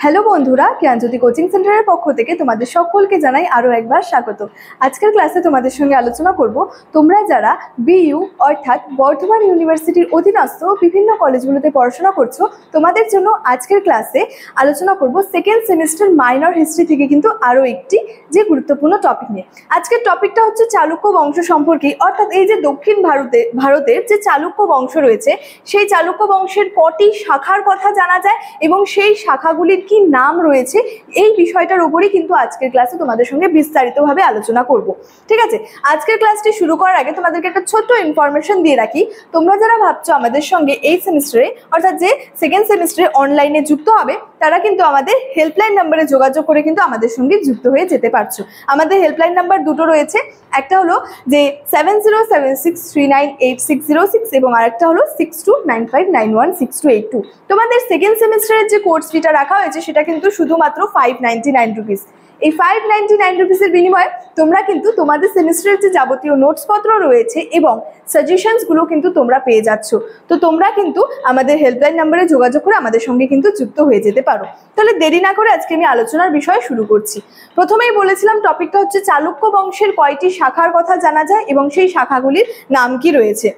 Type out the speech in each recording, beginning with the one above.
Hello বন্ধুরা, জ্ঞানজ্যোতি coaching সেন্টারের পক্ষ থেকে তোমাদের সকলকে জানাই আরও একবার স্বাগত। আজকের ক্লাসে তোমাদের সঙ্গে আলোচনা করব তোমরা যারা বিইউ অর্থাৎ বর্ধমান ইউনিভার্সিটির অধীনস্থ বিভিন্ন কলেজগুলোতে পড়াশোনা করছো, তোমাদের জন্য আজকের ক্লাসে আলোচনা করব সেকেন্ড সেমিস্টার মাইনর হিস্ট্রি থেকে কিন্তু আরও একটি যে গুরুত্বপূর্ণ টপিক নিয়ে। আজকের টপিকটা হচ্ছে চালুক্য বংশ সম্পর্কে, অর্থাৎ এই যে দক্ষিণ ভারতের যে চালুক্য বংশ রয়েছে, সেই চালুক্য বংশের কটি শাখার কথা জানা যায় এবং সেই শাখাগুলির কি নাম রয়েছে, এই বিষয়টার উপরই কিন্তু আজকের ক্লাসে তোমাদের সঙ্গে বিস্তারিতভাবে আলোচনা করব। ঠিক আছে, আজকের ক্লাসটি শুরু করার আগে তোমাদেরকে একটা ছোট্ট ইনফরমেশন দিয়ে রাখি। তোমরা যারা ভাবছো আমাদের সঙ্গে এই সেমিস্টারে অর্থাৎ যে সেকেন্ড সেমিস্টারে অনলাইনে যুক্ত হবে, তারা কিন্তু আমাদের হেল্পলাইন নাম্বারে যোগাযোগ করে কিন্তু আমাদের সঙ্গে যুক্ত হয়ে যেতে পারছো। আমাদের হেল্পলাইন নাম্বার দুটো রয়েছে, একটা হলো যে 7076398606 এবং আরেকটা হলো 6295916282। তোমাদের সেকেন্ড সেমিস্টারের যে কোর্স ফিটা রাখা হয়েছে সেটা কিন্তু শুধুমাত্র 599 রুপিস। এই 599 রুপিসের বিনিময়ে তোমরা কিন্তু তোমাদের সেমিস্টারের যে যাবতীয় নোটসপত্র রয়েছে এবং সাজেশনসগুলো কিন্তু তোমরা পেয়ে যাচ্ছ। তো তোমরা কিন্তু আমাদের হেল্পলাইন নাম্বারে যোগাযোগ করে আমাদের সঙ্গে কিন্তু যুক্ত হয়ে যেতে পারো। তাহলে দেরি না করে আজকে আমি আলোচনার বিষয় শুরু করছি। প্রথমেই বলেছিলাম টপিকটা হচ্ছে চালুক্য বংশের কয়টি শাখার কথা জানা যায় এবং সেই শাখাগুলির নাম কি রয়েছে।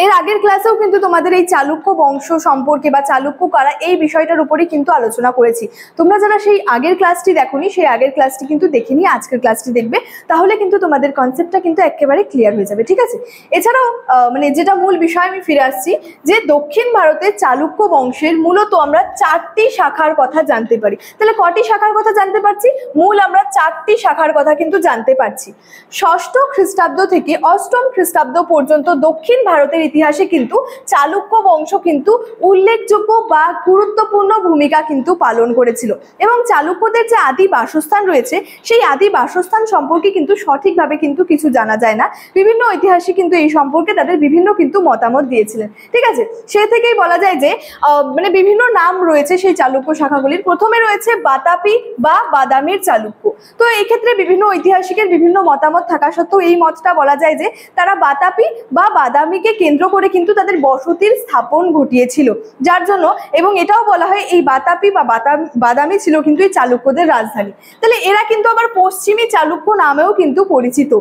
এর আগের ক্লাসেও কিন্তু তোমাদের এই চালুক্য বংশ সম্পর্কে বা চালুক্য কারা এই বিষয়টার উপরই কিন্তু আলোচনা করেছি। তোমরা যারা সেই আগের ক্লাসটি দেখোনি, সেই আগের ক্লাসটি কিন্তু দেখে নিয়ে আজকের ক্লাসটি দেখবে, তাহলে কিন্তু তোমাদের কনসেপ্টটা কিন্তু একেবারে ক্লিয়ার হয়ে যাবে। ঠিক আছে, এছাড়াও যেটা মূল বিষয় আমি ফিরে আসছি যে দক্ষিণ ভারতের চালুক্য বংশের মূলত আমরা 4টি শাখার কথা জানতে পারি। তাহলে কটি শাখার কথা জানতে পারছি? মূল আমরা 4টি শাখার কথা কিন্তু জানতে পারছি। 6ষ্ঠ খ্রিস্টাব্দ থেকে 8ম খ্রিস্টাব্দ পর্যন্ত দক্ষিণ ভারতের ইতিহাসে কিন্তু চালুক্য বংশ কিন্তু উল্লেখযোগ্য বা গুরুত্বপূর্ণ ভূমিকা কিন্তু পালন করেছিল এবং চালুক্যদের যে আদি বাসস্থান রয়েছে, সেই আদি বাসস্থান সম্পর্কে কিন্তু সঠিকভাবে কিন্তু কিছু জানা যায় না। বিভিন্ন ঐতিহাসিক কিন্তু এই সম্পর্কে তাদের বিভিন্ন কিন্তু মতামত দিয়েছিলেন। ঠিক আছে, সে থেকেই বলা যায় যে বিভিন্ন নাম রয়েছে সেই চালুক্য শাখাগুলির। প্রথমে রয়েছে বাতাপি বা বাদামির চালুক্য। তো এই ক্ষেত্রে বিভিন্ন ঐতিহাসিকের বিভিন্ন মতামত থাকা সত্ত্বেও এই মতটা বলা যায় যে তারা বাতাপি বা বাদামিকে কেন্দ্র করে কিন্তু তাদের বসতির স্থাপন ঘটিয়েছিল, যার জন্য এবং এটাও বলা হয় এই বাতাপি বা বাদামি ছিল কিন্তু এই চালুক্যদের রাজধানী। তাহলে এরা কিন্তু আবার পশ্চিমী চালুক্য নামেও কিন্তু পরিচিত।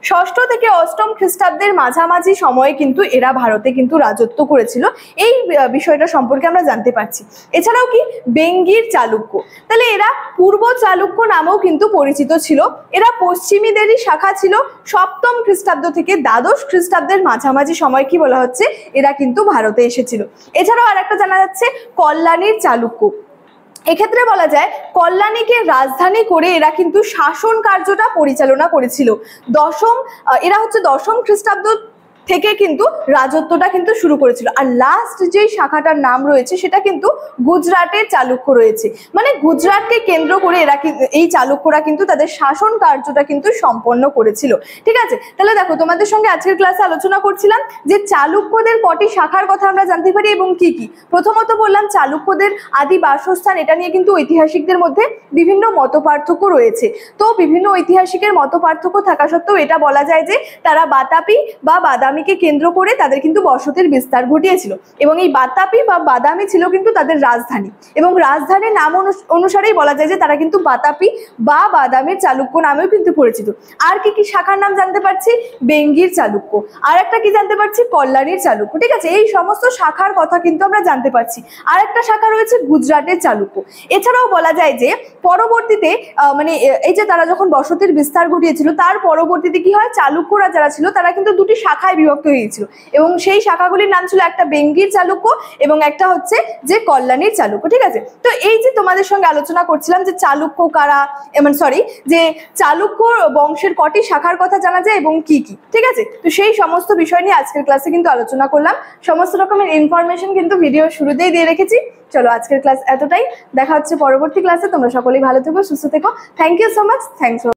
6ষ্ঠ থেকে 8ম খ্রিস্টাব্দের মাঝামাঝি সময়ে কিন্তু এরা ভারতে কিন্তু রাজত্ব করেছিল। এই বিষয়টা সম্পর্কে আমরা জানতে পারছি। এছাড়াও কি বেঙ্গির চালুক্য, তাহলে এরা পূর্ব চালুক্য নামেও কিন্তু পরিচিত ছিল। এরা পশ্চিমীদেরই শাখা ছিল। 7ম খ্রিস্টাব্দ থেকে 12শ খ্রিস্টাব্দের মাঝামাঝি সময় কি বলা হচ্ছে, এরা কিন্তু ভারতে এসেছিল। এছাড়াও আরেকটা জানা যাচ্ছে কল্যাণীর চালুক্য। এক্ষেত্রে বলা যায় কল্যাণীকে রাজধানী করে এরা কিন্তু শাসন কার্যটা পরিচালনা করেছিল। এরা হচ্ছে 10ম খ্রিস্টাব্দ থেকে কিন্তু রাজত্বটা কিন্তু শুরু করেছিল। আর লাস্ট যেই শাখাটার নাম রয়েছে সেটা কিন্তু গুজরাটের চালুক্য রয়েছে, মানে গুজরাটকে কেন্দ্র করে এরা এই চালুক্যরা কিন্তু তাদের শাসন কার্যটা কিন্তু সম্পন্ন করেছিল। ঠিক আছে, তাহলে দেখো তোমাদের সঙ্গে আজকের ক্লাসে আলোচনা করছিলাম যে চালুক্যদের কটি শাখার কথা আমরা জানতে পারি এবং কি কি। প্রথমত বললাম চালুক্যদের আদি বাসস্থান, এটা নিয়ে কিন্তু ঐতিহাসিকদের মধ্যে বিভিন্ন মতপার্থক্য রয়েছে। তো বিভিন্ন ঐতিহাসিকের মতপার্থক্য থাকা সত্ত্বেও এটা বলা যায় যে তারা বাতাপি বা বাদামিকে কেন্দ্র করে তাদের কিন্তু বসতির বিস্তার ঘটিয়েছিল এবং এই বাতাপি বা বাদামি ছিল কিন্তু তাদের রাজধানী এবং রাজধানীর নাম অনুসারেই বলা যায় যে তারা কিন্তু বাতাপি বা বাদামির চালুক্য নামেও কিন্তু পরিচিত। আর কি কি শাখার নাম জানতে পারছি? বেঙ্গির চালুক্য, আর একটা কি জানতে পারছি? কল্যাণীর চালুক্য। ঠিক আছে, এই সমস্ত শাখার কথা কিন্তু আমরা জানতে পারছি। আর একটা শাখা রয়েছে গুজরাটের চালুক্য। এছাড়াও বলা যায় যে পরবর্তীতে এই যে তারা যখন বসতির বিস্তার ঘটিয়েছিল তার পরবর্তীতে কি হয়, চালুক্যরা যারা ছিল তারা কিন্তু দুটি শাখায় বিভক্ত হয়েছিল এবং সেই শাখাগুলির নাম ছিল একটা বেঙ্গির চালুক্য এবং একটা হচ্ছে যে কল্যাণীর চালুক্য। ঠিক আছে, তো এই যে তোমাদের সঙ্গে আলোচনা করছিলাম যে চালুক্য কারা, যে চালুক্য বংশের কটি শাখার কথা জানা যায় এবং কি কি। ঠিক আছে, তো সেই সমস্ত বিষয় নিয়ে আজকের ক্লাসে কিন্তু আলোচনা করলাম। সমস্ত রকমের ইনফরমেশন কিন্তু ভিডিও শুরুতেই দিয়ে রেখেছি। চলো আজকের ক্লাস এতটাই, দেখা হচ্ছে পরবর্তী ক্লাসে। তোমরা সকলেই ভালো থেকো, সুস্থ থেকো। Thank you so much. Thanks.